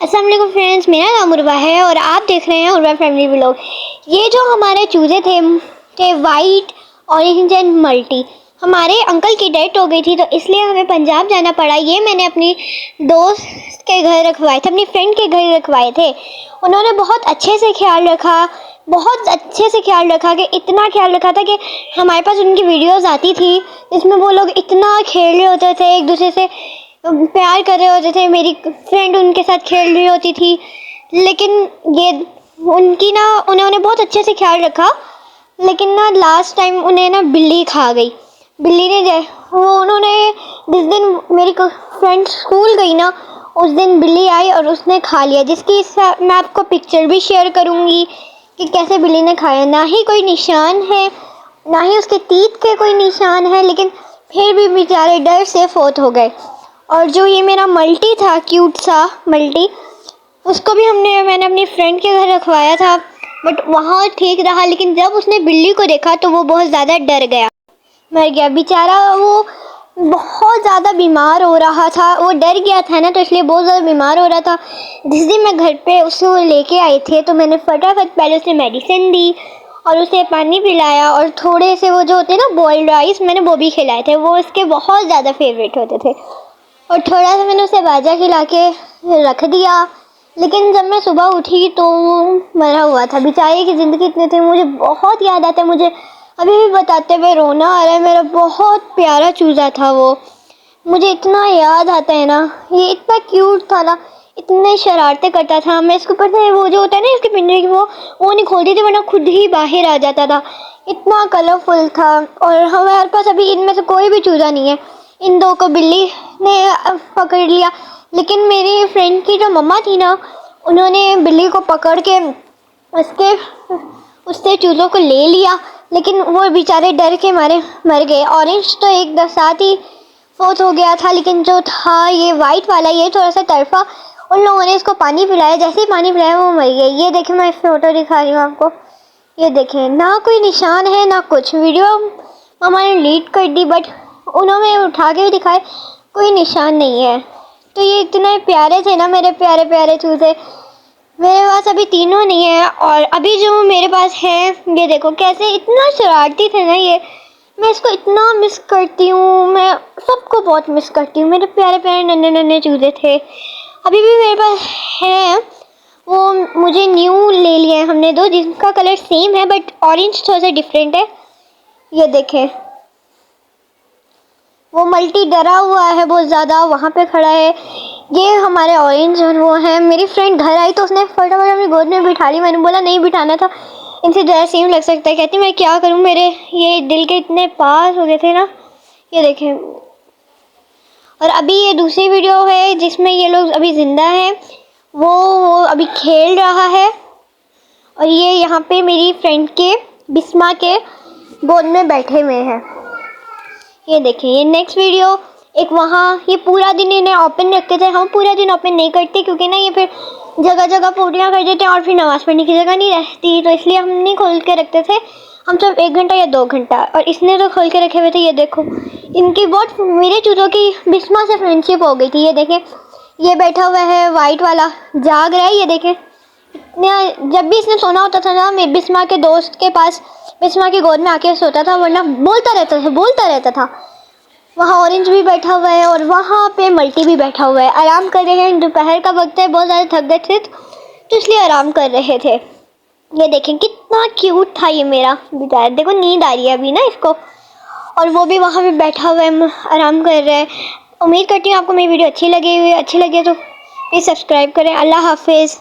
अस्सलाम वालेकुम फ्रेंड्स, मेरा नाम उर्वा है और आप देख रहे हैं उर्वा फैमिली व्लॉग। ये जो हमारे चूजे थे वाइट, ऑरेंज एंड मल्टी, हमारे अंकल की डेथ हो गई थी तो इसलिए हमें पंजाब जाना पड़ा। ये मैंने अपनी दोस्त के घर रखवाए थे, अपनी फ्रेंड के घर रखवाए थे। उन्होंने बहुत अच्छे से ख्याल रखा, बहुत अच्छे से ख्याल रखा कि इतना ख्याल रखा था कि हमारे पास उनकी वीडियोस आती थी जिसमें वो लोग इतना खेल रहे होते थे, एक दूसरे से प्यार कर रहे होते थे। मेरी फ्रेंड उनके साथ खेल रही होती थी, लेकिन ये उन्होंने बहुत अच्छे से ख्याल रखा। लेकिन ना लास्ट टाइम उन्हें ना बिल्ली खा गई। बिल्ली ने उन्होंने जिस दिन मेरी फ्रेंड स्कूल गई ना, उस दिन बिल्ली आई और उसने खा लिया, जिसकी मैं आपको पिक्चर भी शेयर करूँगी कि कैसे बिल्ली ने खाया। ना ही कोई निशान है, ना ही उसके तीत के कोई निशान है, लेकिन फिर भी बेचारे डर से फौत हो गए। और जो ये मेरा मल्टी था, क्यूट सा मल्टी, उसको भी मैंने अपनी फ्रेंड के घर रखवाया था, बट वहाँ ठीक रहा। लेकिन जब उसने बिल्ली को देखा तो वो बहुत ज़्यादा डर गया, मर गया बेचारा। वो बहुत ज़्यादा बीमार हो रहा था, वो डर गया था ना, तो इसलिए बहुत ज़्यादा बीमार हो रहा था। जिस दिन मैं घर पे उसको लेके आए थे तो मैंने फटाफट पहले उसे मेडिसिन दी और उसे पानी पिलाया, और थोड़े से वो जो होते हैं ना बॉइल्ड राइस, मैंने वो भी खिलाए थे। वो उसके बहुत ज़्यादा फेवरेट होते थे। और थोड़ा सा मैंने उसे बाजा खिला के रख दिया। लेकिन जब मैं सुबह उठी तो मरा हुआ था। बेचारे की ज़िंदगी इतनी थी, मुझे बहुत याद आता है। मुझे अभी भी बताते हुए रोना आ रहा है। मेरा बहुत प्यारा चूज़ा था वो, मुझे इतना याद आता है ना। ये इतना क्यूट था ना, इतने शरारतें करता था। मैं इसके ऊपर से वो जो होता है ना इसके पिंजरे की, वो नहीं खोलती थी, वरना खुद ही बाहर आ जाता था। इतना कलरफुल था। और हमारे पास अभी इनमें से कोई भी चूज़ा नहीं है। इन दो को बिल्ली ने पकड़ लिया। लेकिन मेरी फ्रेंड की जो मम्मा थी ना, उन्होंने बिल्ली को पकड़ के उससे चूज़ों को ले लिया, लेकिन वो बेचारे डर के मारे मर गए। ऑरेंज तो एक साथ ही फौत हो गया था, लेकिन जो था ये वाइट वाला, ये थोड़ा सा तड़फा। उन लोगों ने इसको पानी पिलाया, जैसे ही पानी पिलाया वो मर गया। ये देखें, मैं फ़ोटो दिखा रही हूँ आपको। ये देखें, ना कोई निशान है ना कुछ। वीडियो मम्मा ने डिलीट कर दी, बट उन्होंने उठा के भी दिखाए, कोई निशान नहीं है। तो ये इतने प्यारे थे ना मेरे प्यारे प्यारे चूज़े। मेरे पास अभी तीनों नहीं है, और अभी जो मेरे पास है, ये देखो कैसे इतना शरारती थे ना ये। मैं इसको इतना मिस करती हूँ, मैं सबको बहुत मिस करती हूँ। मेरे प्यारे प्यारे नन्हे नन्हे चूज़े थे, अभी भी मेरे पास हैं। वो मुझे न्यू ले लिए हैं हमने दो, जिनका कलर सेम है बट ऑरेंज थोड़ा सा डिफरेंट है। ये देखें, वो मल्टी डरा हुआ है बहुत ज़्यादा, वहाँ पे खड़ा है। ये हमारे ऑरेंज और वो हैं। मेरी फ्रेंड घर आई तो उसने फटाफट अपनी गोद में बिठा ली। मैंने बोला नहीं बिठाना था, इनसे ज़्यादा सेम लग सकता है। कहती मैं क्या करूँ, मेरे ये दिल के इतने पास हो गए थे ना। ये देखें, और अभी ये दूसरी वीडियो है जिसमें ये लोग अभी ज़िंदा हैं। वो अभी खेल रहा है, और ये यहाँ पे मेरी फ्रेंड के बिस्मा के गोद में बैठे हुए हैं। ये देखें, ये नेक्स्ट वीडियो एक वहाँ, ये पूरा दिन इन्हें ओपन रखते थे। हम पूरा दिन ओपन नहीं करते, क्योंकि ना ये फिर जगह जगह पोटियाँ कर देते हैं और फिर नमाज़ पढ़ने की जगह नहीं रहती, तो इसलिए हम नहीं खोल के रखते थे। हम सिर्फ 1 घंटा या 2 घंटा, और इसने तो खोल के रखे हुए थे। ये देखो, इनकी बहुत मेरे चूज़ों की बिस्मा से फ्रेंडशिप हो गई थी। ये देखें, ये बैठा हुआ है वाइट वाला, जाग रहा है। ये देखें, जब भी इसने सोना होता था ना, मैं बिस्मा के दोस्त के पास, बिस्मा की गोद में आके सोता था, वरना बोलता रहता था। वहाँ ऑरेंज भी बैठा हुआ है और वहाँ पे मल्टी भी बैठा हुआ है, आराम कर रहे हैं। दोपहर का वक्त है, बहुत ज़्यादा थक गए थे तो इसलिए आराम कर रहे थे। ये देखें कितना क्यूट था ये मेरा बेचारा। देखो नींद आ रही है अभी ना इसको, और वो भी वहाँ पे बैठा हुआ है, आराम कर रहा है। उम्मीद करती हूँ आपको मेरी वीडियो अच्छी लगी तो प्लीज़ सब्सक्राइब करें। अल्लाह हाफिज़।